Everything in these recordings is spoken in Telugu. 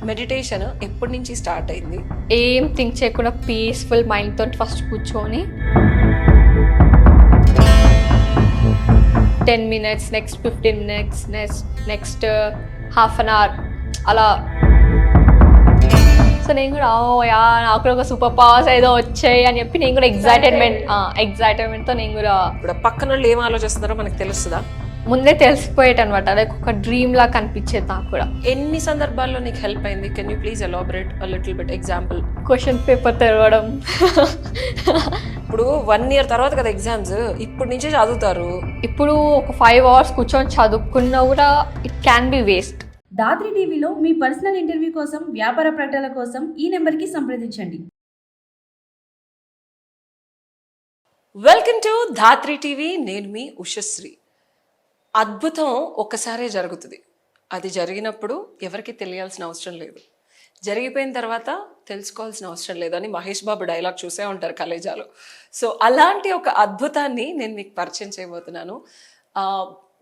మెడిటేషన్ ఎప్పటి నుంచి స్టార్ట్ అయింది? ఏం థింక్ చేయకుండా పీస్ఫుల్ మైండ్తో ఫస్ట్ కూర్చొని 10 minutes, next 15 minutes, next half an hour అలా. సో నేను కూడా నాకు కూడా ఒక సూపర్ పవర్స్ ఏదో వచ్చాయి అని చెప్పి నేను కూడా ఎగ్జైటమెంట్తో నేను కూడా ఇప్పుడు పక్కన వాళ్ళు ఏం ఆలోచిస్తున్నారో మనకు తెలుస్తుందా? ముందే తెలిసిపోయేట అనమాట. లైక్ ఒక డ్రీమ్ లా కనిపించేది నాకు కూడా. ఎన్ని సందర్భాల్లో నీకు హెల్ప్ అయింది? Can you please elaborate a little bit? Example, question paper తెరవడం. ఇప్పుడు 1 year తర్వాత కదా ఎగ్జామ్స్, ఇప్పుడు నుంచే చదువుతారు. ఇప్పుడు ఒక 5 hours కూర్చొని చదువుకున్నా కూడా it can be waste. Dhatri టీవీలో మీ పర్సనల్ ఇంటర్వ్యూ కోసం, వ్యాపార ప్రకటనల కోసం ఈ నెంబర్కి సంప్రదించండి. Welcome to Dhatri TV. నేను మీ ఉషశ్రీ. అద్భుతం ఒక్కసారే జరుగుతుంది. అది జరిగినప్పుడు ఎవరికి తెలియాల్సిన అవసరం లేదు, జరిగిపోయిన తర్వాత తెలుసుకోవాల్సిన అవసరం లేదు అని మహేష్ బాబు డైలాగ్ చూసే ఉంటారు కలేజాలో. సో అలాంటి ఒక అద్భుతాన్ని నేను మీకు పరిచయం చేయబోతున్నాను.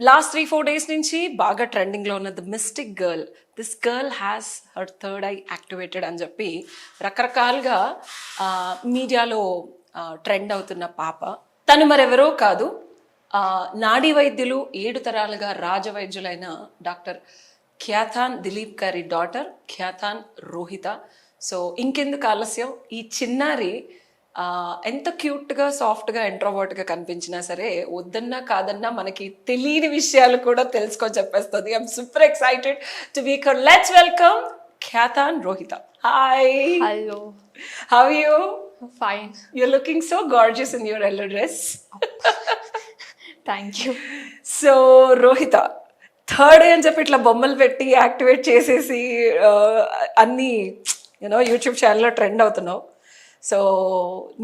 లాస్ట్ 3-4 days నుంచి బాగా ట్రెండింగ్లో ఉన్న the mystic girl. This girl has her third I activated అని చెప్పి రకరకాలుగా మీడియాలో ట్రెండ్ అవుతున్న పాప. తను మరెవరో కాదు, నాడీ వైద్యులు 7 తరాలుగా రాజవైద్యులైన డాక్టర్ ఖ్యాతాన్ దిలీప్ గారి డాటర్ ఖ్యాతాన్ రోహిత. సో ఇంకెందుకు ఆలస్యం, ఈ చిన్నారి ఎంత క్యూట్గా, సాఫ్ట్గా, ఇంట్రోవర్ట్గా కనిపించినా సరే వద్దన్నా కాదన్నా మనకి తెలియని విషయాలు కూడా తెలుసుకొని చెప్పేస్తుంది. I'm super excited to meet her. Let's welcome Khyatha and Rohita. Hi. Hello. How are you? Fine. You're looking so gorgeous in your yellow dress. Thank you. So Rohita, third అని చెప్పి ఇట్లా బొమ్మలు పెట్టి యాక్టివేట్ చేసేసి అన్నీ యూట్యూబ్ ఛానల్లో ట్రెండ్ అవుతున్నావు. సో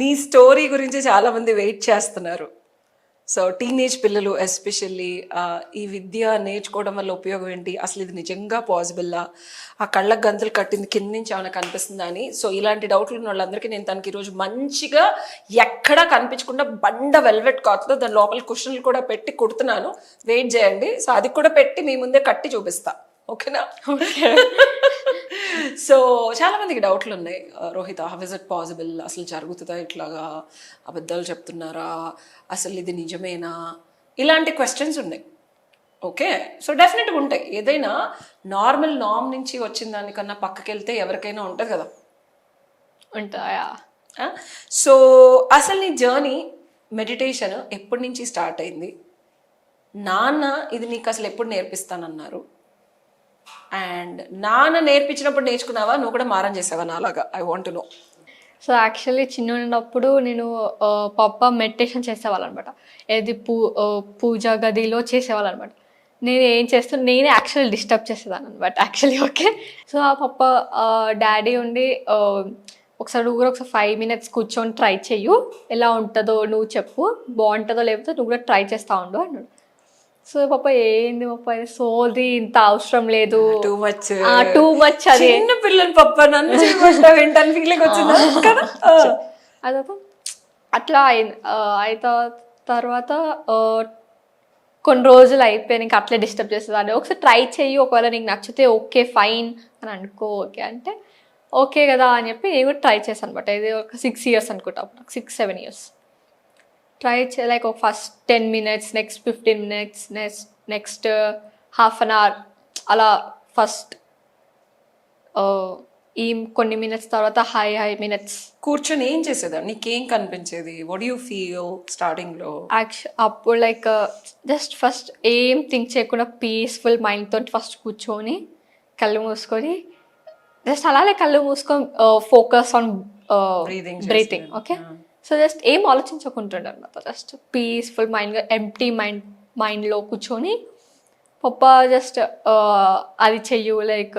నీ స్టోరీ గురించి చాలామంది వెయిట్ చేస్తున్నారు. సో టీనేజ్ పిల్లలు ఎస్పెషల్లీ ఈ విద్య నేర్చుకోవడం వల్ల ఉపయోగం ఏంటి, అసలు ఇది నిజంగా పాసిబుల్లా, ఆ కళ్ళకు గంతులు కట్టింది కింద నుంచి ఏమైనా కనిపిస్తుందా అని. సో ఇలాంటి డౌట్లు ఉన్న వాళ్ళందరికీ నేను తనకి ఈరోజు మంచిగా ఎక్కడా కనిపించకుండా బండ వెల్వెట్ క్లాత్లో దాని లోపల కుషన్లు కూడా పెట్టి కుడుతున్నాను. వెయిట్ చేయండి. సో అది కూడా పెట్టి మీ ముందే కట్టి చూపిస్తా, ఓకేనా? సో చాలా మందికి డౌట్లు ఉన్నాయి. Rohitha, how is it possible, అసలు జరుగుతుందా, ఇట్లాగా అబద్ధాలు చెప్తున్నారా, అసలు ఇది నిజమేనా, ఇలాంటి క్వశ్చన్స్ ఉన్నాయి. ఓకే, సో డెఫినెట్గా ఉంటాయి. ఏదైనా నార్మల్ నామ్ నుంచి వచ్చిన దానికన్నా పక్కకి వెళ్తే ఎవరికైనా ఉంటుంది కదా. ఉంటాయా? సో అసలు నీ జర్నీ మెడిటేషన్ ఎప్పటి నుంచి స్టార్ట్ అయింది? నాన్న ఇది నీకు అసలు ఎప్పుడు నేర్పిస్తానన్నారు? అండ్ నాన్న నేర్పించినప్పుడు నేర్చుకున్నావా, నువ్వు కూడా మారం చేసావా నాలాగా? I want to know. So actually చిన్న ఉన్నప్పుడు నేను పప్ప మెడిటేషన్ చేసేవాళ్ళు అనమాట. ఏది పూజా గదిలో చేసేవాళ్ళు అనమాట. నేను ఏం చేస్తాను, నేనే యాక్చువల్లీ డిస్టర్బ్ చేసేదాన్ని అనమాట యాక్చువల్లీ. ఓకే, సో ఆ పప్ప డాడీ ఉండి ఒకసారి నువ్వు కూడా ఒకసారి 5 minutes కూర్చొని ట్రై చెయ్యు, ఎలా ఉంటుందో నువ్వు చెప్పు, బాగుంటుందో లేకపోతే నువ్వు కూడా ట్రై చేస్తూ ఉండు అన్నాడు. సో పాప ఏంది పాప సోది, ఇంత అవసరం లేదు, టూ మచ్ అది చిన్న పిల్లలు పప్ప నన్ను వింటాను ఫీలింగ్ వచ్చిందా? అదొక అట్లా అయిన తర్వాత కొన్ని రోజులు అయిపోయి నీకు అట్లే డిస్టర్బ్ చేస్తుంది. ఒకసారి ట్రై చెయ్యి, ఒకవేళ నీకు నచ్చితే ఓకే ఫైన్ అని అనుకో. ఓకే అంటే ఓకే కదా అని చెప్పి నేను కూడా ట్రై చేశాను అనమాట. ఇది ఒక 6 years అనుకుంటా, 6-7 years ట్రై లైక్ ఒక first 10 minutes, next 15 minutes, next half an hour అలా. ఫస్ట్ ఈ కొన్ని మినిట్స్ తర్వాత హై మినిట్స్ కూర్చొని ఏం చేసేదా? నీకేం కనిపించేది? వాట్ యూ ఫీల్ స్టార్టింగ్లో? అప్పుడు లైక్ జస్ట్ ఫస్ట్ ఏం థింక్ చేయకుండా పీస్ఫుల్ మైండ్తో ఫస్ట్ కూర్చొని కళ్ళు మూసుకొని జస్ట్ అలాగే కళ్ళు మూసుకొని focus on breathing. Okay, so just ఏం ఆలోచించకుంటుండే అనమాట. జస్ట్ పీస్ఫుల్ మైండ్గా ఎంప్టీ మైండ్లో కూర్చొని పప్ప జస్ట్ అది చెయ్యు, లైక్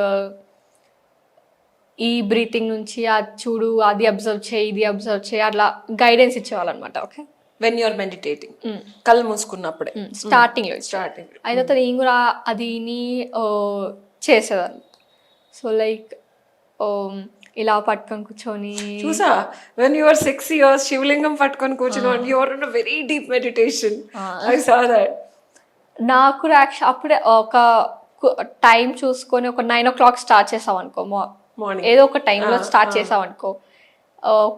ఈ బ్రీతింగ్ నుంచి అది చూడు, అది అబ్జర్వ్ చేయి, ఇది అబ్జర్వ్ చేయి, అట్లా గైడెన్స్ ఇచ్చేవాళ్ళు అనమాట. ఓకే, వెన్ యూఆర్ మెడిటేటింగ్, కళ్ళు మూసుకున్నప్పుడే స్టార్టింగ్ అయితే నేను కూడా అది చేసేదాన్ని. సో లైక్ ఇలా పట్టుకొని కూర్చొని చూసా, when you are 6 years Shivalingam పట్టుకొని కూర్చుని you are in a very deep meditation. I saw that. నాకు అప్పుడే ఒక టైం చూసుకొని ఒక 9 o'clock స్టార్ట్ చేసాం అనుకో, మార్నింగ్ ఏదో ఒక టైంలో స్టార్ట్ చేసాం అనుకో,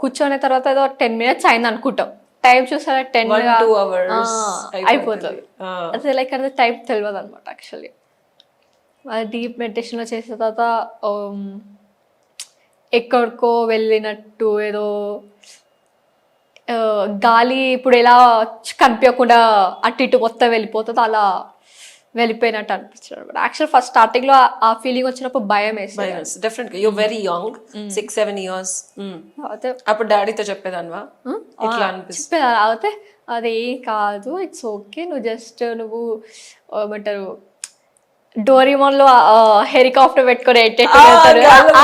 కూర్చొని తర్వాత ఏదో 10 minutes అయింది అనుకుంటాం, టైం చూసారా 10 2 hours అయిపోతుంది. అసలు లైక్ అది టైం తెలియదు అనమాట యాక్చువల్లీ. డీప్ మెడిటేషన్లో చేసిన తర్వాత ఎక్కడికో వెళ్ళినట్టు ఏదో గాలి ఇప్పుడు ఎలా కనిపించకుండా అటు ఇటు మొత్తం వెళ్ళిపోతుందో అలా వెళ్ళిపోయినట్టు అనిపించారు అనమాట. యాక్చువల్ ఫస్ట్ స్టార్టింగ్ లో ఆ ఫీలింగ్ వచ్చినప్పుడు భయం వేసింది. డెఫినెట్ గా యూ వెరీ యంగ్ 6-7 years. అయితే అప్పుడు డాడీతో చెప్పేదాన్వా ఇట్లా అనిపిస్తుంది? చెప్పేది అయితే అది కాదు, ఇట్స్ ఓకే, నువ్వు జస్ట్ నువ్వు ఏమంటారు డోరీమోన్ లో హెలికాప్టర్ పెట్టుకొని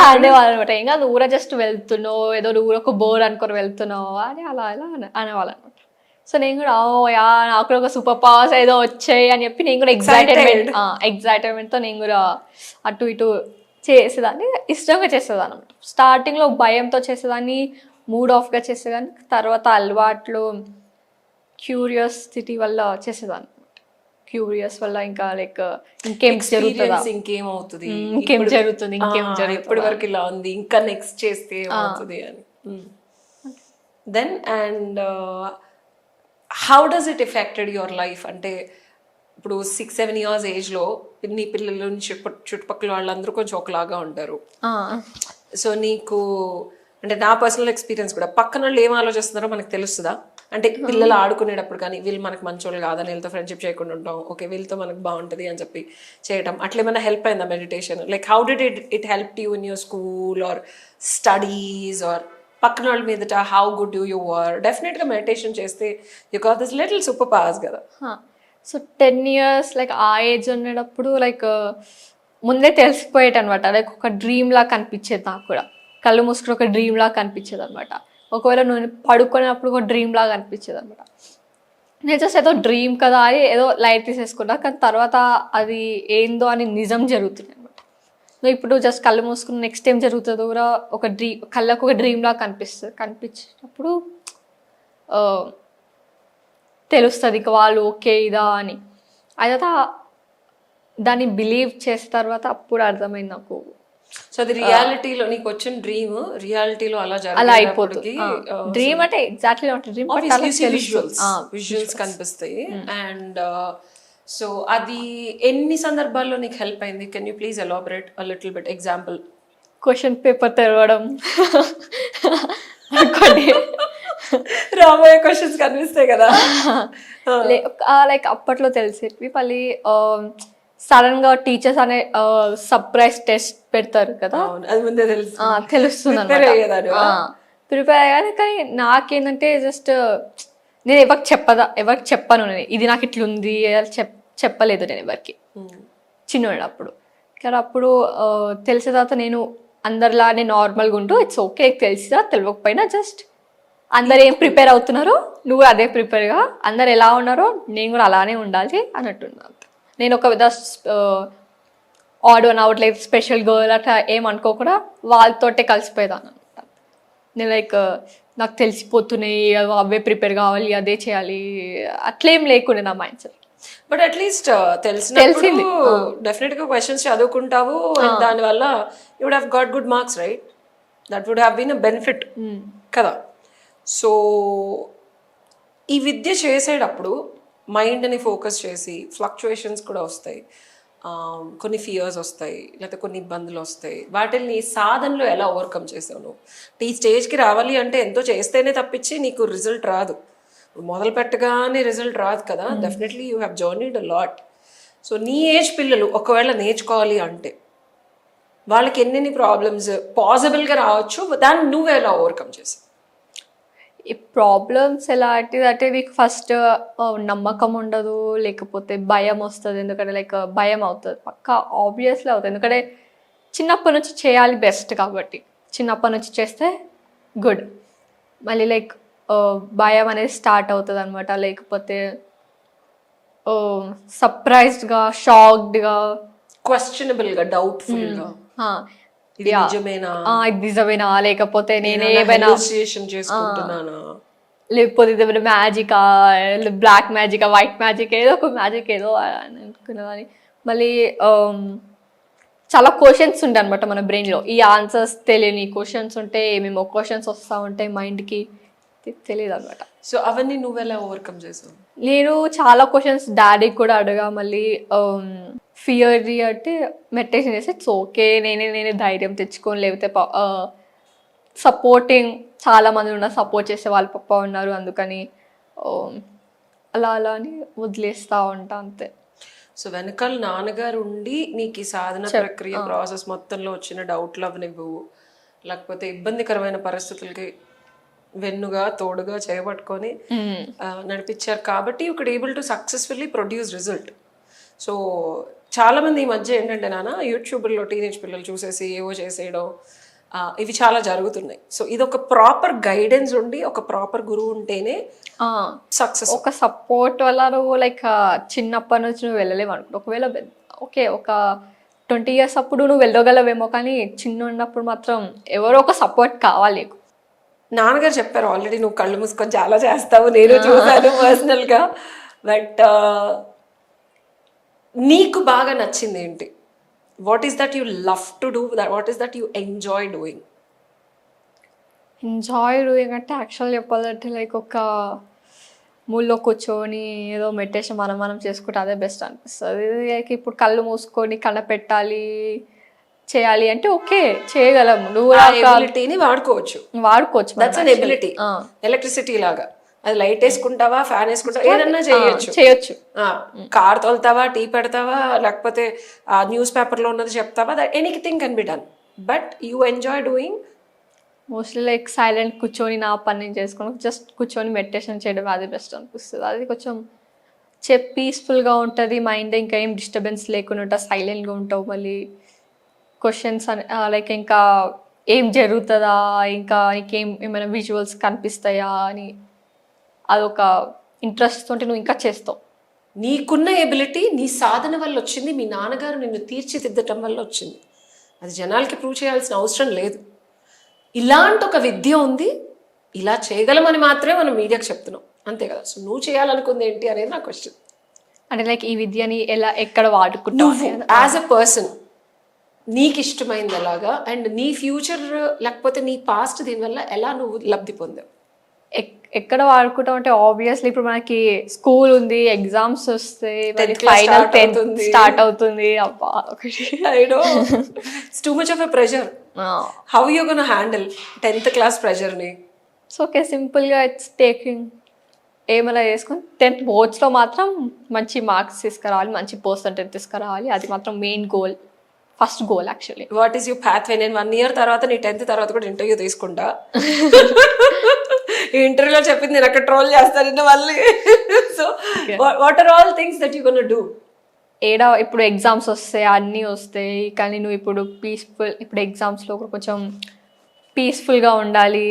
అనేవాళ్ళు అనమాట. ఇంకా నువ్వు కూడా జస్ట్ వెళ్తున్నావు, ఏదో నువ్వు కూడా ఒక బోర్ అనుకొని వెళ్తున్నావు అని అలా ఇలా అనేవాళ్ళు అనమాట. సో నేను కూడా యా నాకు కూడా ఒక సూపర్ పవర్స్ ఏదో వచ్చాయి అని చెప్పి నేను కూడా ఎగ్జైటెడ్మెంట్తో నేను కూడా అటు ఇటు చేసేదాన్ని, ఇష్టంగా చేసేదాన్ని అనమాట. స్టార్టింగ్లో భయంతో చేసేదాన్ని, మూడ్ ఆఫ్గా చేసేదాన్ని, తర్వాత అలవాట్లు క్యూరియాసిటీ వల్ల చేసేదాన్ని. క్యూరియస్ వల్ల ఇంకా లైక్ ఇంకేం జరుగుతుందా, ఇంకేమవుతుంది, ఇంకేం జరుగుతుంది, ఇంకేం జరుగుతుంది, ఇప్పటి వరకు ఇలా ఉంది, ఇంకా నెక్స్ట్ చేస్తే ఏమవుతుంది అని. Then and how does it effected your life? అంటే ఇప్పుడు 6-7 years ఏజ్లో నీ పిల్లలు చుట్టుపక్కల వాళ్ళందరూ కొంచెం ఒకలాగా ఉంటారు. సో నీకు అంటే నా పర్సనల్ ఎక్స్పీరియన్స్ కూడా, పక్కన వాళ్ళు ఏం ఆలోచిస్తున్నారో మనకు తెలుస్తుందా? అంటే పిల్లలు ఆడుకునేటప్పుడు కానీ వీళ్ళు మనకు మంచోళ్ళు కాదని వీళ్ళతో ఫ్రెండ్షిప్ చేయకుండా ఉంటాం, ఓకే వీళ్ళతో మనకు బాగుంటుంది అని చెప్పి చేయటం, అట్లా ఏమైనా హెల్ప్ అయిందా meditation? Like how did it help you in your school or studies or పక్కన వాళ్ళ మీదట హౌ గుడ్ యూ వర్? డెఫినెట్గా మెడిటేషన్ చేస్తే you got this little super powers కదా. సో 10 years లైక్ ఆ ఏజ్ ఉండేటప్పుడు లైక్ ముందే తెలిసిపోయేది అనమాట. లైక్ ఒక డ్రీమ్ లా కనిపించేది నాకు కూడా, కళ్ళు మూసుకుని ఒక డ్రీమ్ లా కనిపించేది అనమాట. ఒకవేళ నేను పడుకునేటప్పుడు ఒక డ్రీమ్ లాగా అనిపించేది అనమాట. నేను జస్ట్ ఏదో డ్రీమ్ కదా అని ఏదో లైట్ తీసేసుకున్నా, కానీ తర్వాత అది ఏందో అని నిజం జరుగుతుంది అనమాట. ఇప్పుడు జస్ట్ కళ్ళు మూసుకుని నెక్స్ట్ ఏం జరుగుతుందో కూడా ఒక కళ్ళకు ఒక డ్రీమ్ లాగా కనిపించినప్పుడు తెలుస్తుంది ఇక వాళ్ళు ఓకే ఇదా అని. అయితే దాన్ని బిలీవ్ చేసిన తర్వాత అప్పుడు అర్థమైంది నాకు. సో అది రియాలిటీలో నీకు వచ్చిన డ్రీమ్ రియాలిటీలో అలా అయిపోతుంది. డ్రీమ్ అంటే ఎగ్జాక్ట్లీ డ్రీమ్ విజువల్స్ కనిపిస్తాయి. అండ్ సో అది ఎన్ని సందర్భాల్లో నీకు హెల్ప్ అయింది? Can you please elaborate a little bit? Example, question paper తెరవడం, రాబోయే క్వశ్చన్స్ కనిపిస్తాయి కదా. లైక్ అప్పట్లో తెలిసేవి, మళ్ళీ సడన్ గా టీచర్స్ అనే సర్ప్రైజ్ టెస్ట్ పెడతారు కదా, అది ముందే తెలుస్తుంది ప్రిపేర్ అయ్యాను. కానీ నాకేంటంటే జస్ట్ నేను ఎవరికి చెప్పను, నేను ఇది నాకు ఇట్లుంది చెప్పలేదు నేను ఎవరికి చిన్నప్పుడు. కానీ అప్పుడు తెలిసిన తర్వాత నేను అందరిలానే నార్మల్గా ఉంటూ ఇట్స్ ఓకే, తెలిసినా తెలియకపోయినా జస్ట్ అందరు ఏం ప్రిపేర్ అవుతున్నారో నువ్వు అదే ప్రిపేర్గా, అందరు ఎలా ఉన్నారో నేను కూడా అలానే ఉండాలి అన్నట్టున్నాను. నేను ఒక విధ odd one out like special girl అట్లా ఏమనుకోకుండా వాళ్ళతోటే కలిసిపోయేదాన్ని అనమాట. నేను లైక్ నాకు తెలిసిపోతున్నాయి అవే ప్రిపేర్ కావాలి అదే చేయాలి అట్లేం లేకుండే నా మైండ్ సెట్. బట్ అట్లీస్ట్ తెలిసింది డెఫినెట్ గా క్వశ్చన్స్ చదువుకుంటావు, దానివల్ల you would have got good marks, right? That would have been a benefit కదా. సో ఈ విద్య చేసేటప్పుడు మైండ్ని ఫోకస్ చేసి ఫ్లక్చుయేషన్స్ కూడా వస్తాయి, కొన్ని ఫియర్స్ వస్తాయి, లేకపోతే కొన్ని ఇబ్బందులు వస్తాయి. వాటిని సాధనలో ఎలా ఓవర్కమ్ చేసావు నువ్వు? ఈ స్టేజ్కి రావాలి అంటే ఎంతో చేస్తేనే తప్పించి నీకు రిజల్ట్ రాదు, మొదలు పెట్టగానే రిజల్ట్ రాదు కదా. Definitely you have journeyed a lot. So నీ ఏజ్ పిల్లలు ఒకవేళ నేర్చుకోవాలి అంటే వాళ్ళకి ఎన్నెన్ని ప్రాబ్లమ్స్ పాసిబుల్గా రావచ్చు, దాన్ని నువ్వు ఎలా ఓవర్కమ్ చేసావు? ఈ ప్రాబ్లమ్స్ ఎలాంటిది అంటే నీకు ఫస్ట్ నమ్మకం ఉండదు, లేకపోతే భయం వస్తుంది. ఎందుకంటే లైక్ భయం అవుతుంది, పక్కా ఆబ్వియస్లీ అవుతుంది. ఎందుకంటే చిన్నప్పటి నుంచి చేయాలి బెస్ట్ కాబట్టి చిన్నప్పటి నుంచి చేస్తే గుడ్. మళ్ళీ లైక్ భయం అనేది స్టార్ట్ అవుతుంది అనమాట. లేకపోతే సర్ప్రైజ్డ్గా, షాక్డ్గా, క్వశ్చనబుల్గా, డౌట్ఫుల్గా, ఇది నిజమేనా లేకపోతే నేను ఏమైనా చేసుకుంటున్నానా, లేకపోతే ఇదేమైనా మ్యాజికా, బ్లాక్ మ్యాజికా, వైట్ మ్యాజిక్, ఏదో ఒక మ్యాజిక్ ఏదో అని అనుకునేదాన్ని. మళ్ళీ చాలా క్వశ్చన్స్ ఉంటాయి అనమాట మన బ్రెయిన్లో. ఈ ఆన్సర్స్ తెలియని క్వశ్చన్స్ ఉంటే ఏమేమో క్వశ్చన్స్ వస్తూ ఉంటాయి మైండ్కి, తెలియదు అనమాట. సో అవన్నీ నువ్వెలా ఓవర్కమ్ చేసావు? నేను చాలా క్వశ్చన్స్ డాడీకి కూడా అడగా. మళ్ళీ ఫియర్ది అంటే మెడిటేషన్ చేస్తే ఇట్స్ ఓకే, నేనే ధైర్యం తెచ్చుకొని, లేకపోతే సపోర్టింగ్ చాలా మంది ఉన్నారు, సపోర్ట్ చేసే వాళ్ళ పప్ప ఉన్నారు, అందుకని అలా అని వదిలేస్తూ ఉంటా అంతే. సో వెనకాల నాన్నగారు ఉండి నీకు ఈ సాధన ప్రక్రియ ప్రాసెస్ మొత్తంలో వచ్చిన డౌట్లు అవనివ్వు, లేకపోతే ఇబ్బందికరమైన పరిస్థితులకి వెన్నుగా తోడుగా చేయబట్టుకొని నడిపించారు కాబట్టి you could able to successfully produce result. So చాలా మంది ఈ మధ్య ఏంటంటే నాన్న యూట్యూబ్లో టీనేజ్ పిల్లలు చూసేసి ఏవో చేసేయడం ఇవి చాలా జరుగుతున్నాయి. సో ఇది ఒక ప్రాపర్ గైడెన్స్ ఉండి ఒక ప్రాపర్ గురువు ఉంటేనే సక్సెస్. ఒక సపోర్ట్ వల్ల నువ్వు లైక్ చిన్నప్పటి నుంచి నువ్వు వెళ్ళలేవు అనుకో. ఒకవేళ ఓకే ఒక 20 years అప్పుడు నువ్వు వెళ్ళగలవేమో, కానీ చిన్న ఉన్నప్పుడు మాత్రం ఎవరో ఒక సపోర్ట్ కావాలి నీకు. నాన్నగారు చెప్పారు ఆల్రెడీ నువ్వు కళ్ళు మూసుకొని చాలా చేస్తావు, నేను చూసాను పర్సనల్గా. బట్ నీకు బాగా నచ్చింది ఏంటి? What is that you love to do, what is that you enjoy doing? Enjoy doing అంటే యాక్చువల్ చెప్పాలంటే లైక్ ఒక మూల్లో కూర్చొని ఏదో మెడిటేషన్ మనం చేసుకుంటే అదే బెస్ట్ అనిపిస్తుంది. లైక్ ఇప్పుడు కళ్ళు మూసుకొని కళ్ళ పెట్టాలి చేయాలి అంటే ఓకే చేయగలము, నువ్వు ఎబిలిటీని వాడుకోవచ్చు. That's an ability. ఎలక్ట్రిసిటీ లాగా అది లైట్ వేసుకుంటావా, ఫ్యాన్ వేసుకుంటావా, ఏదన్నా చేయొచ్చు. కార్ తోలుతావా, టీ పెడతావా, లేకపోతే న్యూస్ పేపర్లో ఉన్నది చెప్తావా, that anything can be done. But you enjoy doing mostly like silent కూర్చొని నా పని నేను చేసుకొని జస్ట్ కూర్చొని మెడిటేషన్ చేయడం అది బెస్ట్ అనిపిస్తుంది. అది కొంచెం పీస్ఫుల్గా ఉంటుంది మైండ్, ఇంకా ఏం డిస్టర్బెన్స్ లేకుండా ఉంటావు, సైలెంట్గా ఉంటావు. మళ్ళీ క్వశ్చన్స్ లైక్ ఇంకా ఏం జరుగుతుందా, ఇంకా ఏమైనా విజువల్స్ కనిపిస్తాయా అని అదొక ఇంట్రెస్ట్ తోటి నువ్వు ఇంకా చేస్తావు. నీకున్న ఎబిలిటీ నీ సాధన వల్ల వచ్చింది, మీ నాన్నగారు నిన్ను తీర్చిదిద్దటం వల్ల వచ్చింది. అది జనాలకి ప్రూవ్ చేయాల్సిన అవసరం లేదు. ఇలాంటి ఒక విద్య ఉంది, ఇలా చేయగలమని మాత్రమే మనం మీడియాకి చెప్తున్నాం, అంతే కదా. సో నువ్వు చేయాలనుకుంది ఏంటి అనేది నా క్వశ్చన్. అంటే లైక్ ఈ విద్యని ఎక్కడ వాడుకుంటావు యాజ్ అ పర్సన్, నీకు ఇష్టమైంది ఎలాగా, అండ్ నీ ఫ్యూచర్ లేకపోతే నీ పాస్ట్ దీనివల్ల ఎలా నువ్వు లబ్ధి పొందావు? ఎక్కడ వాడుకుంటాం అంటే ఆబ్వియస్లీ ఇప్పుడు మనకి స్కూల్ ఉంది, ఎగ్జామ్స్ వస్తాయి, ఫైనల్ 10th స్టార్ట్ అవుతుంది. అబ్బా too much of a pressure. How you gonna handle 10th class ప్రెషర్ని? సో ఓకే సింపుల్గా ఇట్స్ టేకింగ్ ఏమైనా చేసుకుని 10th boardsలో మాత్రం మంచి మార్క్స్ తీసుకురావాలి, మంచి పర్సంటేజ్ తీసుకురావాలి. అది మాత్రం main goal, first goal actually. What is your pathway? నేను 1 year తర్వాత నీ 10th తర్వాత కూడా ఇంటర్వ్యూ తీసుకుంటా. ఈ ఇంటర్వ్యూలో చెప్పింది నేను అక్కడ ట్రోల్ చేస్తాను మళ్ళీ. So what are all things that you gonna do? ఇప్పుడు ఎగ్జామ్స్ వస్తాయి, అన్నీ వస్తాయి, కానీ నువ్వు ఇప్పుడు ఎగ్జామ్స్లో కొంచెం పీస్ఫుల్గా ఉండాలి.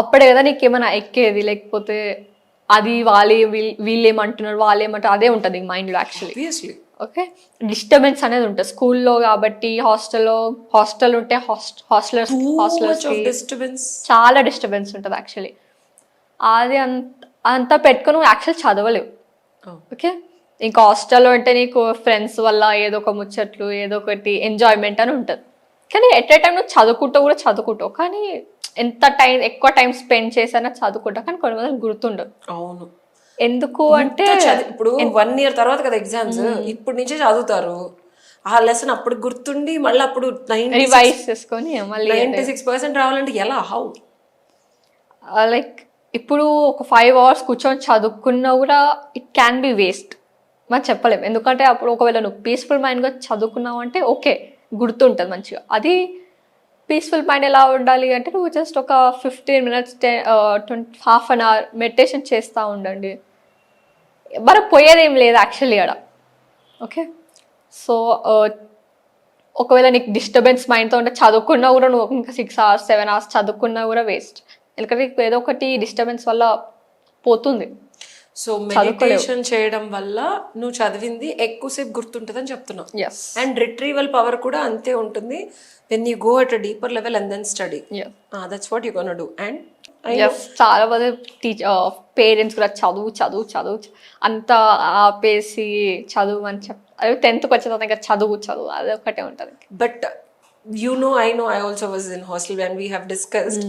అప్పుడే కదా నీకు ఏమైనా ఎక్కేది, లేకపోతే అది వీళ్ళు ఏమంటున్నారు వాళ్ళు ఏమంటారు అదే ఉంటుంది మైండ్లో యాక్చువల్లీ. ఓకే డిస్టర్బెన్స్ అనేది ఉంటుంది స్కూల్లో కాబట్టి. హాస్టల్ ఉంటే హాస్టలర్స్ చాలా డిస్టర్బెన్స్ ఉంటుంది యాక్చువల్లీ. అది అంతా పెట్టుకొని నువ్వు యాక్చువల్ చదవలేవు. ఓకే ఇంకా హాస్టల్లో అంటే నీకు ఫ్రెండ్స్ వల్ల ఏదో ఒక ముచ్చట్లు, ఏదో ఒకటి ఎంజాయ్మెంట్ అని ఉంటుంది. కానీ ఎట్ ఏ టైం నువ్వు చదువుకుంటావు, కానీ ఎక్కువ టైం స్పెండ్ చేసినా చదువుకుంటావు, కానీ కొన్ని మంది గుర్తుండదు. అవును, ఎందుకు అంటే ఇప్పుడు 1 year తర్వాత కదా ఎగ్జామ్స్, ఇప్పుడు నుంచే చదువుతారు. ఆ లెసన్ అప్పుడు గుర్తుండి మళ్ళీ అప్పుడు రివైజ్ చేసుకొని మళ్ళీ 96% రావాలంటే ఎలా? హౌ? లైక్ ఇప్పుడు ఒక 5 hours కూర్చొని చదువుకున్నా కూడా ఇట్ క్యాన్ బి వేస్ట్. మనం చెప్పలేము, ఎందుకంటే అప్పుడు ఒకవేళ నువ్వు పీస్ఫుల్ మైండ్గా చదువుకున్నావు అంటే ఓకే గుర్తుంటుంది మంచిగా. అది పీస్ఫుల్ మైండ్ ఎలా ఉండాలి అంటే నువ్వు జస్ట్ ఒక 15 minutes half an hour meditation చేస్తూ ఉండండి. మరి పోయేదేం లేదు యాక్చువల్లీ అక్కడ. ఓకే సో ఒకవేళ నీకు డిస్టర్బెన్స్ మైండ్తో ఉంటే చదువుకున్నా కూడా నువ్వు ఇంకా 6 hours 7 hours చదువుకున్నా కూడా వేస్ట్, ఎందుకంటే ఏదో ఒకటి డిస్టర్బెన్స్ వల్ల పోతుంది. సో మెడిటేషన్ చేయడం వల్ల నువ్వు చదివింది ఎక్కువసేపు గుర్తుంటుందని చెప్తున్నావు. ఎస్ అండ్ రిట్రీవల్ పవర్ కూడా అంతే ఉంటుంది when you go at a deeper level and then study. That's what you gonna do. And yes చాలా మంది పేరెంట్స్ కూడా చదువు చదువు చదువు అంతా ఆపేసి చదువు అని అదే 10th వచ్చిన తర్వాత ఇంకా చదువు చదువు అది ఒకటే ఉంటుంది. But I know I also was in hostel when we have discussed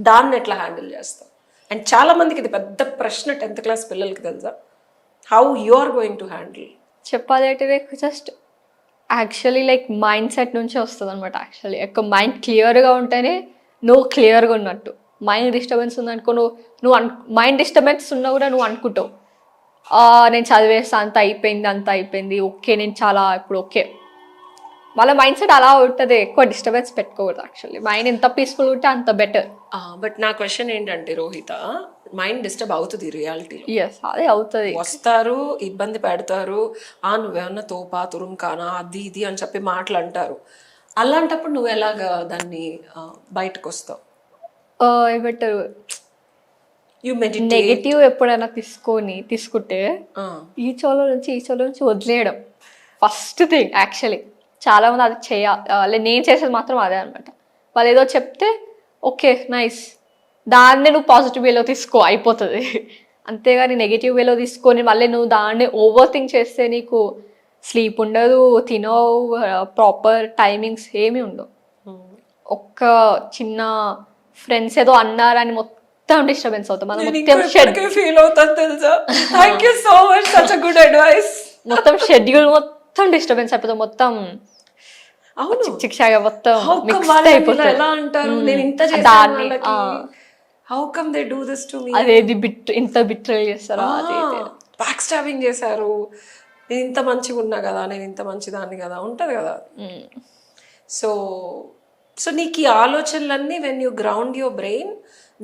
దాన్ని ఎట్లా హ్యాండిల్ చేస్తాం. అండ్ చాలా మందికి ఇది పెద్ద ప్రశ్న 10th క్లాస్ పిల్లలకి తెలుసా, how you are going to handle. చెప్పాలి అంటే just actually like mindset నుంచి వస్తుంది అనమాట. యాక్చువల్లీ ఎక్కువ మైండ్ క్లియర్గా ఉంటేనే నువ్వు క్లియర్గా ఉన్నట్టు. మైండ్ డిస్టర్బెన్స్ ఉందనుకో నువ్వు మైండ్ డిస్టర్బెన్స్ ఉన్నా కూడా నువ్వు అనుకుంటావు నేను చదివేస్తా అంత అయిపోయింది ఓకే నేను చాలా ఇప్పుడు ఓకే. మళ్ళీ మైండ్ సెట్ అలా ఉంటుంది, ఎక్కువ డిస్టర్బెన్స్ పెట్టుకోకూడదు. యాక్చువల్లీ మైండ్ ఎంత పీస్ఫుల్ ఉంటే అంత బెటర్. బట్ నా క్వశ్చన్ ఏంటంటే రోహిత, మైండ్ డిస్టర్బ్ అవుతుంది రియాలిటీలో. ఎస్ అదే అవుతుంది. వస్తారు, ఇబ్బంది పెడతారు, నువ్వేమన్నా తోపా తురుంకానా అది ఇది అని చెప్పి మాటలు అంటారు. అలాంటప్పుడు నువ్వు ఎలాగా దాన్ని బయటకు వస్తావు? ఏమంటారు యు మెడిటేట్. నెగటివ్ ఎప్పుడైనా తీసుకుంటే ఈ చెవులో నుంచి వదిలేయడం ఫస్ట్ థింగ్. యాక్చువల్లీ చాలా మంది అది చేయాలి, నేను చేసేది మాత్రం అదే అనమాట. వాళ్ళు ఏదో చెప్తే ఓకే నైస్, దాన్నే నువ్వు పాజిటివ్ వేలో తీసుకో అయిపోతుంది. అంతేగాని నెగిటివ్ వేలో తీసుకొని మళ్ళీ నువ్వు దాన్ని ఓవర్ థింక్ చేస్తే నీకు స్లీప్ ఉండదు, తినవు, ప్రాపర్ టైమింగ్స్ ఏమీ ఉండవు. ఒక్క చిన్న ఫ్రెండ్స్ ఏదో అన్నారని మొత్తం డిస్టర్బెన్స్ అవుతాం. మనం మొత్తం ఫీల్ అవుతాను తెలుసా. Thank you so much, such a good advice. మొత్తం షెడ్యూల్ మొత్తం డిస్టర్బెన్స్ అయిపోతుంది. మొత్తం చిక్షాగా మొత్తం మిక్స్ అయిపోతుంది. ఎలా అంటారు నేను ఇంత చేశాను, how come they do this to me, అదేది ఇంత బిట్రేల్ చేస్తారా, బ్యాక్ స్టాబింగ్ చేశారు, నేను ఇంత మంచిగా ఉన్నా కదా, నేను ఇంత మంచిదాన్ని కదా ఉంటది కదా. సో నీకు ఈ ఆలోచనలన్నీ when you ground your brain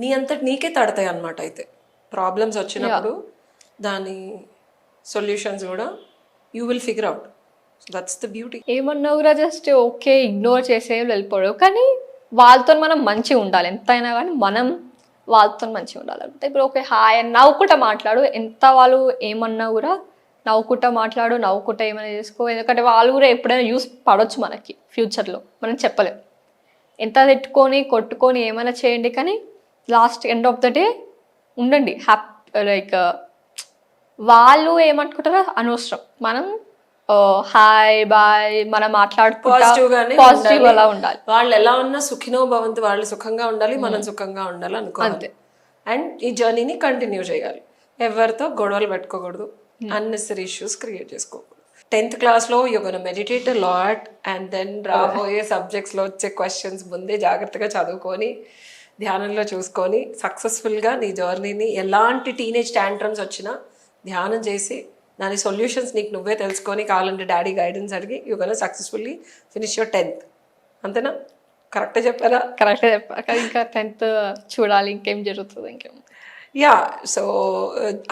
నీ అంతటి నీకే తడతాయి అన్నమాట. అయితే ప్రాబ్లమ్స్ వచ్చినప్పుడు దాని సొల్యూషన్స్ కూడా you will figure out. That's the beauty. ఏమన్నా కూడా జస్ట్ ఓకే ఇగ్నోర్ చేసే వెళ్ళిపోవడం, కానీ వాళ్ళతో మనం మంచిగా ఉండాలి. ఎంతైనా కానీ మనం వాళ్ళతో మంచిగా ఉండాలి. అంటే ఇప్పుడు ఓకే హాయ్ అని నవ్వుకుంటా మాట్లాడు, ఎంత వాళ్ళు ఏమన్నా కూడా నవ్వుకుంటా మాట్లాడు, నవ్వుకుంటా ఏమైనా చేసుకో. ఎందుకంటే వాళ్ళు కూడా ఎప్పుడైనా యూస్ పడవచ్చు మనకి ఫ్యూచర్లో, మనం చెప్పలేం. ఎంత తిట్టుకొని కొట్టుకొని ఏమైనా చేయండి, కానీ last end of the day ఉండండి హ్యాపీ. లైక్ వాళ్ళు ఏమనుకుంటారో అనవసరం, మనం హాయ్ బాయ్ మనం పాజిటివ్ అలా ఉండాలి. వాళ్ళు ఎలా ఉన్నా సుఖినో భవంతు, వాళ్ళు సుఖంగా ఉండాలి, మనం సుఖంగా ఉండాలి అనుకోవాలి. అండ్ ఈ జర్నీని కంటిన్యూ చేయాలి. ఎవరితో గొడవలు పెట్టుకోకూడదు, అన్నెసరీ ఇష్యూస్ క్రియేట్ చేసుకోకూడదు. 10th క్లాస్లో you gonna meditate a lot and then రాబోయే సబ్జెక్ట్స్లో వచ్చే క్వశ్చన్స్ ముందే జాగ్రత్తగా చదువుకొని ధ్యానంలో చూసుకొని సక్సెస్ఫుల్గా నీ జర్నీని ఎలాంటి టీనేజ్ టాంట్రమ్స్ వచ్చినా ధ్యానం చేసి దాని సొల్యూషన్స్ నీకు నువ్వే తెలుసుకొని కావాలంటే డాడీ గైడెన్స్ అడిగి you gonna successfully finish your 10th. అంతేనా? కరెక్టే చెప్పారా? కరెక్టే చెప్పారు. ఇంకా 10th చూడాలి ఇంకేం జరుగుతుంది ఇంకేం. యా, సో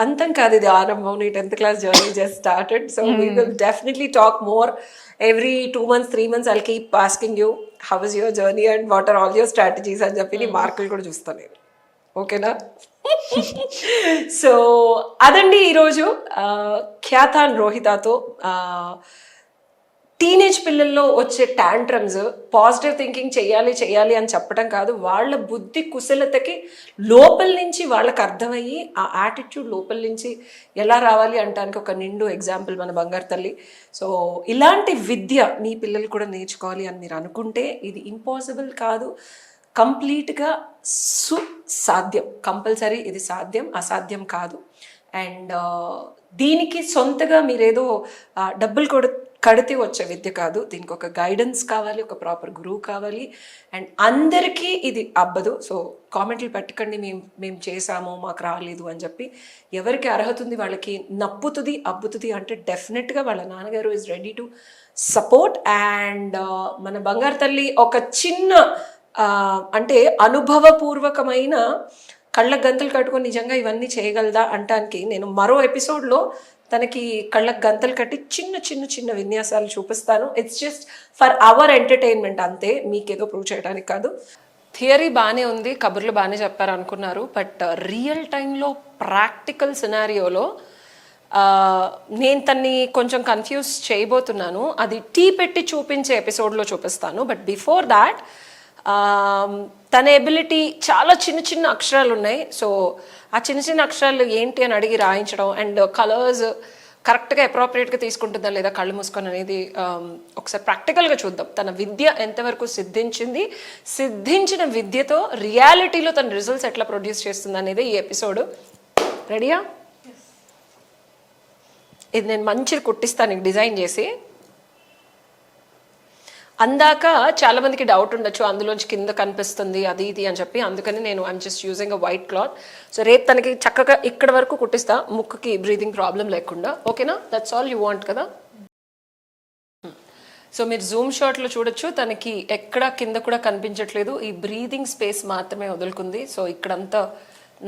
అంతం కాదు ఇది ఆరంభం. నీ 10th class journey just started. So we will definitely talk more. Every 2 months 3 months I'll keep asking you how is your journey and what are all your strategies అని చెప్పి నీ మార్కులు కూడా చూస్తాను నేను. ఓకేనా? సో అదండి ఈరోజు ఖ్యాతాన్ రోహితతో టీనేజ్ పిల్లల్లో వచ్చే టాంట్రమ్స్ పాజిటివ్ థింకింగ్ చేయాలి అని చెప్పడం కాదు, వాళ్ళ బుద్ధి కుశలతకి లోపల నుంచి వాళ్ళకి అర్థమయ్యి ఆ యాటిట్యూడ్ లోపల నుంచి ఎలా రావాలి అంటానికి ఒక నిండు ఎగ్జాంపుల్ మన బంగారు తల్లి. సో ఇలాంటి విద్య మీ పిల్లలు కూడా నేర్చుకోవాలి అని మీరు అనుకుంటే ఇది ఇంపాసిబుల్ కాదు, కంప్లీట్గా సాధ్యం. కంపల్సరీ ఇది సాధ్యం, అసాధ్యం కాదు. అండ్ దీనికి సొంతగా మీరేదో డబ్బులు కడితే వచ్చే విద్య కాదు. దీనికి ఒక గైడెన్స్ కావాలి, ఒక ప్రాపర్ గురువు కావాలి. అండ్ అందరికీ ఇది అబ్బదు. సో కామెంట్లు పెట్టకండి మేము చేసాము మాకు రాలేదు అని చెప్పి. ఎవరికి అర్హత ఉంది వాళ్ళకి నప్పుతుంది అబ్బుతుంది అంటే డెఫినెట్గా వాళ్ళ నాన్నగారు is ready to support. And మన బంగారు తల్లి ఒక చిన్న అంటే అనుభవపూర్వకమైన కళ్ళకు గంతలు కట్టుకొని నిజంగా ఇవన్నీ చేయగలదా అంటానికి నేను మరో ఎపిసోడ్లో తనకి కళ్ళకు గంతలు కట్టి చిన్న విన్యాసాలు చూపిస్తాను. It's just for hour entertainment అంతే, మీకేదో ప్రూవ్ చేయడానికి కాదు. థియరీ బాగానే ఉంది, కబుర్లు బాగానే చెప్పారు అనుకున్నారు, బట్ రియల్ టైంలో ప్రాక్టికల్ సినారియోలో నేను తన్ని కొంచెం కన్ఫ్యూజ్ చేయబోతున్నాను. అది టీ పెట్టి చూపించే ఎపిసోడ్లో చూపిస్తాను. బట్ బిఫోర్ దాట్ తన ఎబిలిటీ చాలా చిన్న చిన్న అక్షరాలు ఉన్నాయి. సో ఆ చిన్న చిన్న అక్షరాలు ఏంటి అని అడిగి రాయించడం అండ్ కలర్స్ కరెక్ట్గా అప్రోప్రియేట్గా తీసుకుంటుందా లేదా కళ్ళు మూసుకొని అనేది ఒకసారి ప్రాక్టికల్గా చూద్దాం. తన విద్య ఎంతవరకు సిద్ధించిన విద్యతో రియాలిటీలో తన రిజల్ట్స్ ఎట్లా ప్రొడ్యూస్ చేస్తుంది అనేది ఈ ఎపిసోడ్. రెడీయా? ఇది నేను మంచిది కుట్టిస్తాను నీకు డిజైన్ చేసి. అందాక చాలా మందికి డౌట్ ఉండొచ్చు అందులోంచి కింద కనిపిస్తుంది అది ఇది అని చెప్పి, అందుకని నేను I'm just using a white cloth. So రేపు తనకి చక్కగా ఇక్కడ వరకు కుట్టిస్తా, ముక్కుకి బ్రీతింగ్ ప్రాబ్లం లేకుండా. ఓకేనా? దట్స్ ఆల్ యూ వాంట్ కదా. సో మీరు జూమ్ షాట్లో చూడొచ్చు తనకి ఎక్కడ కింద కూడా కనిపించట్లేదు, ఈ బ్రీదింగ్ స్పేస్ మాత్రమే వదులుకుంది. సో ఇక్కడంతా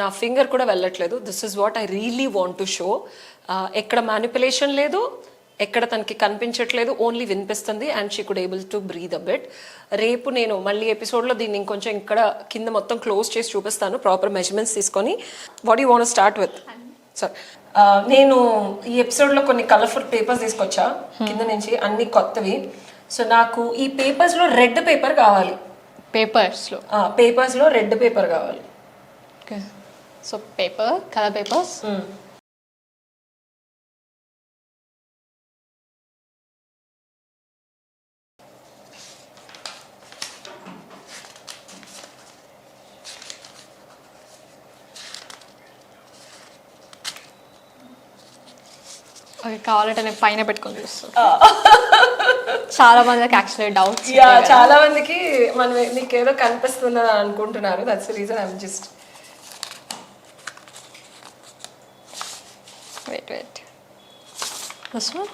నా ఫింగర్ కూడా వెళ్ళట్లేదు. This is what I really want to show. ఎక్కడ మ్యానిపులేషన్ లేదు, ఎక్కడ తనకి కనిపించట్లేదు, ఓన్లీ వినిపిస్తుంది and she could able to breathe a bit. రేపు నేను మళ్ళీ ఎపిసోడ్లో దీన్ని ఇంకొంచెం ఇక్కడ కింద మొత్తం క్లోజ్ చేసి చూపిస్తాను ప్రాపర్ మెజర్మెంట్స్ తీసుకొని. What you want start with? Sir నేను ఈ ఎపిసోడ్లో కొన్ని కలర్ఫుల్ పేపర్స్ తీసుకొచ్చా కింద నుంచి, అన్ని కొత్తవి. సో నాకు ఈ పేపర్స్లో రెడ్ పేపర్ కావాలి. పేపర్స్లో రెడ్ పేపర్ కావాలి. Okay, so paper, colour papers. Okay, కావాలంటే నేను పైన పెట్టుకొని చూస్తాను. చాలా మందికి యాక్చువల్లీ డౌట్స్. చాలా మందికి మనం నీకేదో కనిపిస్తుందని అనుకుంటున్నారు. That's the reason I'm just wait this one.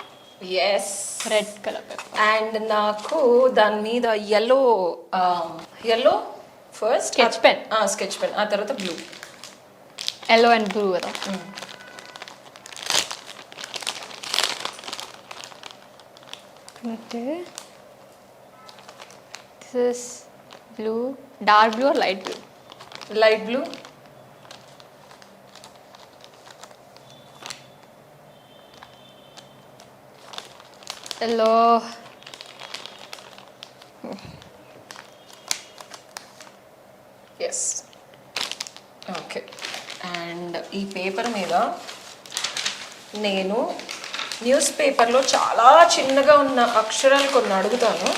Yes, red colour paper. And నాకు దాని మీద ఎల్లో ఫస్ట్ స్కెచ్ పెన్. ఆ తర్వాత బ్లూ. ఎల్లో అండ్ బ్లూ కదా. అంటే this is blue, dark blue or light blue? Light blue. Yellow. Yes, okay. And ఈ పేపర్ మీద నేను న్యూస్ పేపర్లో చాలా చిన్నగా ఉన్న అక్షరాలు కొన్ని అడుగుతాను,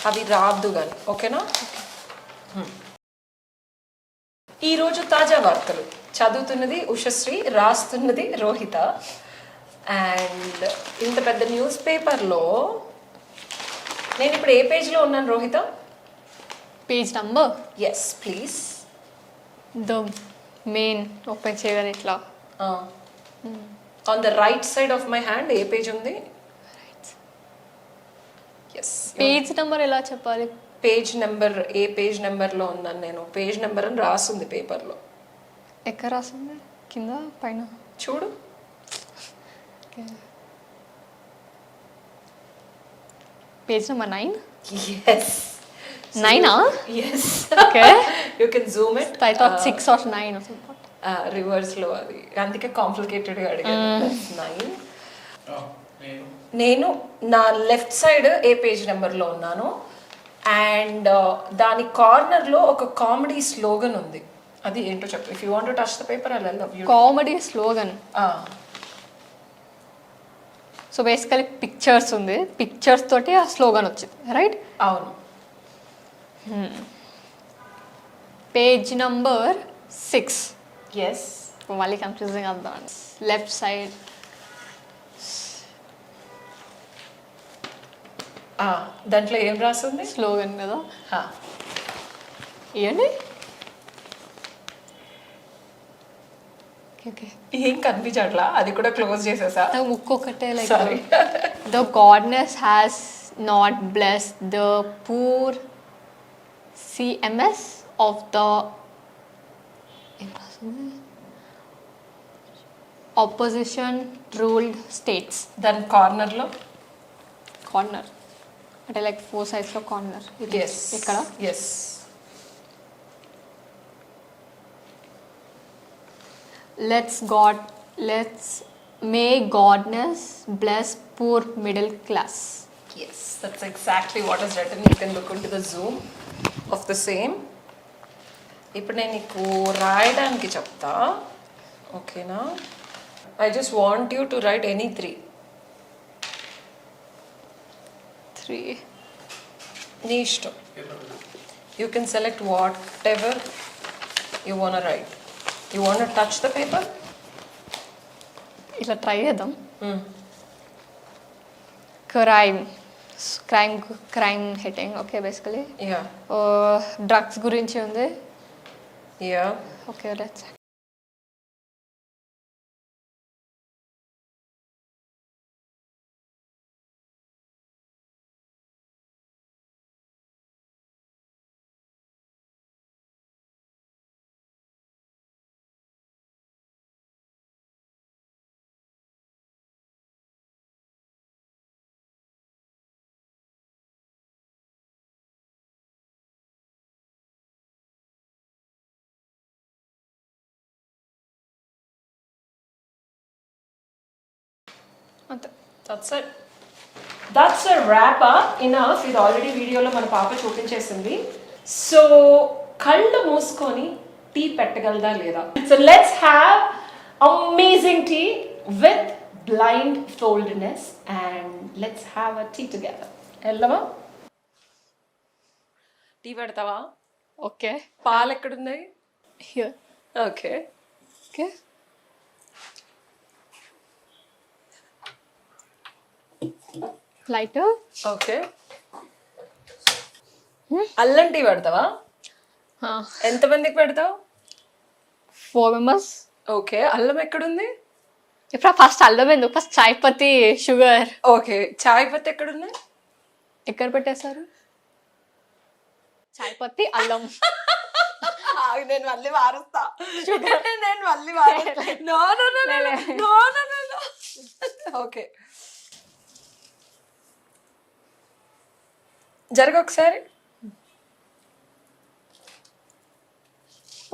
అవి రాద్దు కానీ. ఓకేనా? ఈరోజు తాజా వార్తలు చదువుతున్నది ఉషశ్రీ, రాస్తున్నది రోహిత. అండ్ ఇంత పెద్ద న్యూస్ పేపర్లో నేను ఇప్పుడు ఏ పేజ్లో ఉన్నాను Rohita? Page number. Yes please. The main open చేయగానే ఇట్లా on the right side of my hand ఏ పేజ్ ఉంది? ఎస్. పేజ్ నెంబర్ ఎలా చెప్పాలి? పేజ్ నెంబర్, ఏ పేజ్ నెంబర్లో ఉన్నాను నేను? పేజ్ నెంబర్ అని రాస్తుంది పేపర్లో. ఎక్కడ రాస్తుంది? కింద పైన చూడు. Page number 9. Yes. 9? Yes. Okay, you can zoom it. I thought 6 or 9 or something. రివర్స్లో అది, అందుకే కాంప్లికేటెడ్గా అడిగాను. 9. నేను నా లెఫ్ట్ సైడ్ ఏ పేజ్ నెంబర్లో ఉన్నాను అండ్ దాని కార్నర్లో ఒక కామెడీ స్లోగన్ ఉంది. అది ఏంటో చెప్పు. If you want to touch the paper I love you. Comedy slogan. So basically pictures ఉంది, పిక్చర్స్ తోటి ఆ స్లోగన్ వచ్చింది, రైట్? అవును. Page number 6. ఎస్. మళ్ళీ కన్ఫ్యూజింగ్ అవుతాం. లెఫ్ట్ సైడ్ దాంట్లో ఏం రాస్తుంది? స్లోగన్ కదా. ఇవ్వండి. ఓకే, ఏం కనిపించట్లా, అది కూడా క్లోజ్ చేసేసా. ముక్కు ఒకటే. Like the goodness has not blessed the poor CMS of the opposition ruled states. దాని కార్నర్లో కార్నర్ అంటే లైక్ 4 sides లో కార్నర్. ఎస్. ఇక్కడ yes. let's may goodness bless poor middle class. Yes, that's exactly what is written. You can look into the zoom of the same. ఇప్పుడు నేను నీకు రాయడానికి చెప్తా, ఓకేనా? I just want you to right any 3. 3. నీ ఇష్టం. You can select whatever you want to write. You want to touch the paper? ఇట్లా ట్రై చేద్దాం. Crime crime hitting. Okay, basically Yeah. Drugs గురించి ఉంది. Yeah. Okay, let's. అంతే. That's a wrap up. Enough. ఇది ఆల్రెడీ వీడియోలో మన పాప చూపించేసింది. సో కళ్ళు మూసుకొని టీ పెట్టగలదా లేదా? So let's have amazing tea with blindfoldness and let's have a tea together. వెళ్దామా? టీ పెడతావా? ఓకే, పాలు ఎక్కడున్నాయి? Here. Okay. Okay, light. Okay. అల్లం టీ పెడతావా? ఎంతమందికి పెడతావు? 4 members. ఓకే. అల్లం ఎక్కడుంది? ఇప్పుడు ఫస్ట్ అల్లం ఎందుకు? ఫస్ట్ చాయ్ పత్తి, షుగర్. ఓకే. చాయ్ పత్తి ఎక్కడున్నాయి? ఎక్కడ పెట్టేశారు? చాయ్ పత్తి, అల్లం. నేను మళ్ళీ మారుస్తా. నేను మళ్ళీ మారుస్తా. No no no no no no no no. Okay, జరగ ఒకసారి.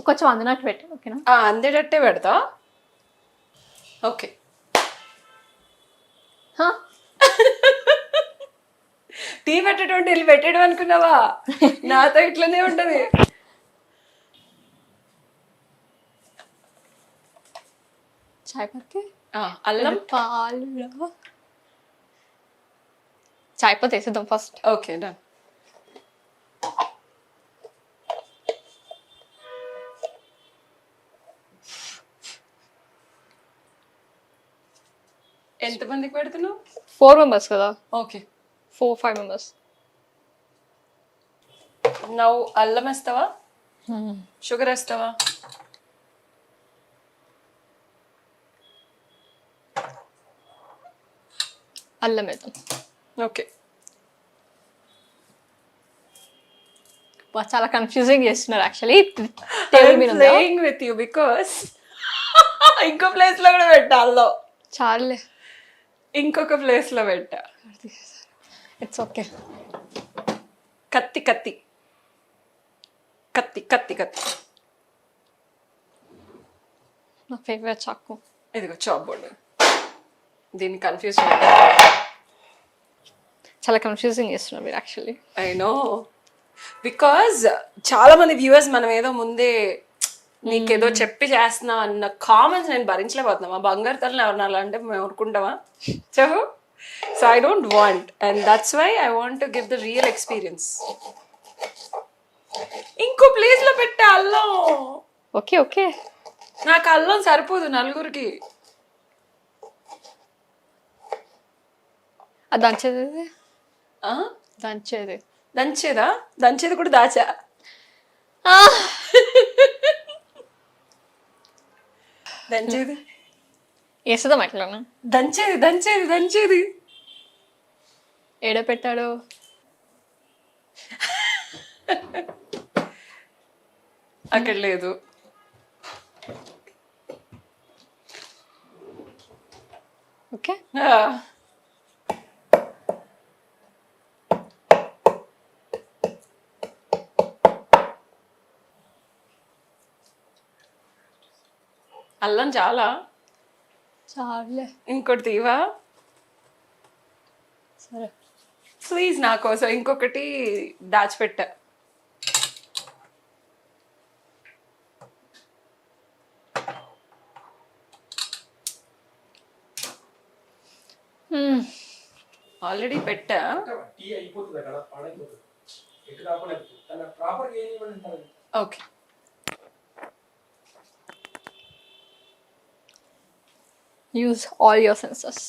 కొంచెం అందినట్టు పెట్టు. ఓకేనా? అందేటట్టే పెడతా. ఓకే. టీ పెట్టేటువంటి వెళ్ళి పెట్టేయడం అనుకున్నావా? నాతో ఇట్లనే ఉంటది. చాయ్ పత్తి, అల్లం, పాలు. చాయ్ పత్తి వేసేద్దాం ఫస్ట్. Okay, done. ఎంతమందికి పెడుతున్నావు? 4 members కదా. ఓకే. 4-5 members. నవ్వు అల్లం వేస్తావా? షుగర్ వేస్తావా? అల్లం వేద్దాం. ఓకే. చాలా కన్ఫ్యూజింగ్ చేస్తున్నారు యాక్చువల్లీ. టేబుల్ మీద ఉందా? ప్లేయింగ్ విత్ యూ బికాస్ ఇంకో ప్లేస్ లో కూడా పెట్టా. అల్లం చాలే, ఇంకొక ప్లేస్ లో పెట్టా. It's okay. కత్తి కత్తి కత్తి కత్తి కత్తి. నా ఫేవరెట్ చాకు. ఇదిగో చాప్ బోర్డు. దీన్ని కన్ఫ్యూజ్ చాలా కన్ఫ్యూజింగ్ చేస్తున్నారు మీరు యాక్చువల్లీ. ఐ నో, బికాజ్ చాలా మంది వ్యూవర్స్ మనం ఏదో ముందే నీకేదో చెప్పి చేస్తున్నా అన్న కామెంట్స్ నేను భరించలేకపోతున్నా. మా బంగారు తల్లిని ఎవరిని అలా అంటే మేము ఊరుకుంటామా చెప్పు? So I don't want, and that's why I want to give the real experience. ఇంకో ప్లేస్ లో పెట్టే అల్లం. ఓకే ఓకే, నాకు అల్లం సరిపోదు నలుగురికి. అది దంచేది. దంచేది దంచేదా? దంచేది కూడా దాచా. దంచేది వేసేద్దాం అట్లా. దంచేది దంచేది దంచేది ఏడ పెట్టాడు? అక్కడ లేదు. ఓకే, అల్లం చాలా. చాలే. ఇంకోటి తీవా సరే. ప్లీజ్, నా కోసం ఇంకొకటి దాచిపెట్టా. ఆల్రెడీ పెట్టా. టీ అయిపోతుంది అక్కడ పాడైపోతుంది. ఎటు కాకుండా తన ప్రాపర్గా ఏం ఇవ్వండి. Okay, use all your senses.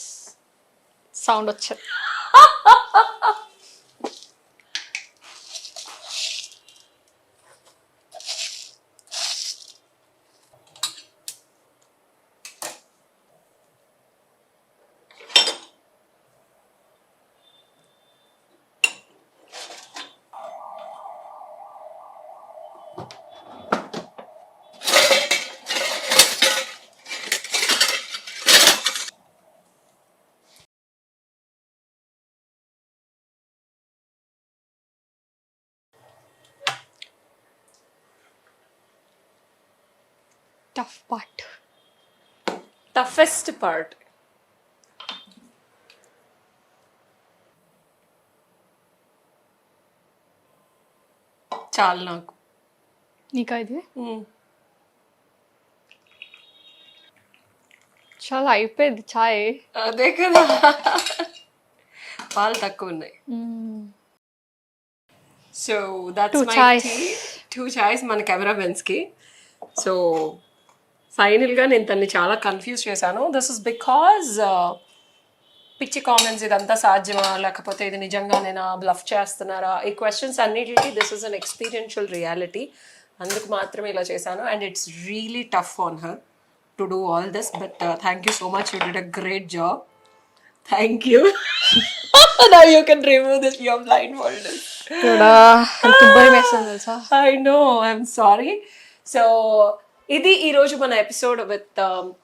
Sound వచ్చేది. Tough part. Toughest part. చాలు నాకు. నీకా ఇది? మ్మ్. చాలా అయిపోయింది చాయ్. అదే కదా, పాలు తక్కువ ఉన్నాయి. So that's Two my chais. Tea. 2 చాయ్స్ మన కెమెరామెన్స్కి. సో ఫైనల్గా నేను తన్ని చాలా కన్ఫ్యూజ్ చేశాను. దిస్ ఇస్ బికాజ్ పిచ్చి కామెంట్స్, ఇదంతా సాధ్యమా లేకపోతే ఇది నిజంగానేనా, బ్లఫ్ చేస్తున్నారా, ఈ క్వశ్చన్స్ అన్నిటికీ this is an experiential reality. అందుకు మాత్రమే ఇలా చేశాను. And it's really tough on her to do all this, but thank you so much, you did a great job. Thank you. Now you can remove this, your blindfolded. ఎంత భయం వేస్తుంది తెలుసా? I know, I'm sorry. So, ఇది ఈరోజు మన episode with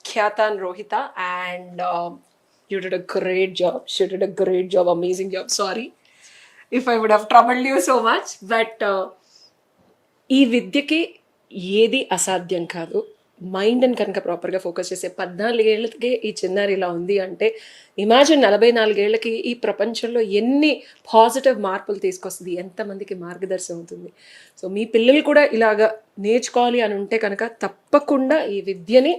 Khyatha and Rohita, and you did a great job. She did a great job, amazing job. Sorry if I would have troubled you so much, but ఈ విద్యకి ఏది అసాధ్యం కాదు. మైండ్ని కనుక ప్రాపర్గా ఫోకస్ చేసే 14 ఏళ్ళకే ఈ చిన్నారి ఇలా ఉంది అంటే ఇమాజిన్ 44 ఏళ్ళకి ఈ ప్రపంచంలో ఎన్ని పాజిటివ్ మార్పులు తీసుకొస్తుంది, ఎంతమందికి మార్గదర్శనం అవుతుంది. సో మీ పిల్లలు కూడా ఇలాగా నేర్చుకోవాలి అని ఉంటే కనుక తప్పకుండా ఈ విద్యని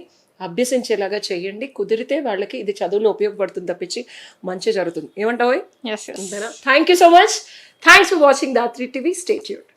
అభ్యసించేలాగా చేయండి. కుదిరితే వాళ్ళకి ఇది చదువులో ఉపయోగపడుతుంది తప్పించి మంచి జరుగుతుంది. ఏమంటావు? Yes, yes. అంతేనా? Thank you so much. Thanks for watching Dhatri TV. Stay tuned.